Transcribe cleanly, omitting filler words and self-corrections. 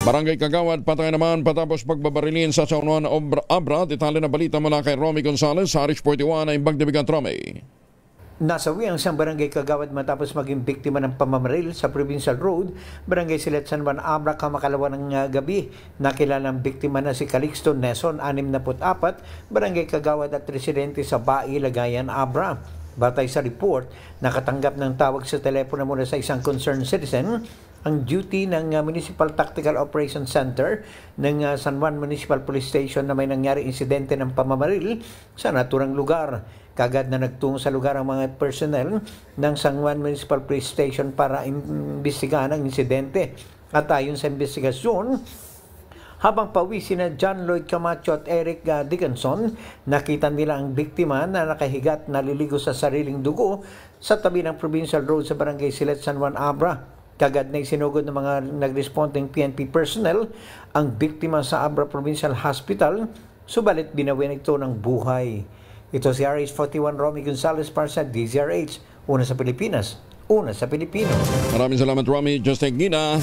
Barangay Kagawad, patay naman patapos pagbabarilin sa Saunuan Abra. Detalye na balita mula kay Romy Gonzalez sa RH41 na Imbag Dibigan Romy. Nasawi ang isang barangay Kagawad matapos maging biktima ng pamamaril sa Provincial Road, Barangay Silet, San Juan Abra, kamakalawa ng gabi. Nakilalang biktima na si Calixto Neson, 64, Barangay Kagawad at residente sa Bai, Lagayan, Abra. Batay sa report, nakatanggap ng tawag sa telepono mula sa isang concerned citizen ang duty ng Municipal Tactical Operations Center ng San Juan Municipal Police Station na may nangyari insidente ng pamamaril sa naturang lugar. Kagad na nagtungo sa lugar ang mga personnel ng San Juan Municipal Police Station para imbestigahan ang insidente. At ayon sa investigasyon, habang pauwi sina John Lloyd Camacho at Eric Dickinson, nakita nila ang biktima na nakahigat naliligo sa sariling dugo sa tabi ng Provincial Road sa Barangay Silet, San Juan Abra. Kagad na isinugod ng mga nag-responding PNP personnel ang biktima sa Abra Provincial Hospital, subalit binawian ito ng buhay. Ito si RH41 Romy Gonzalez para sa DZRH. Una sa Pilipinas, una sa Pilipino. Maraming salamat, Romy. Just like Gina.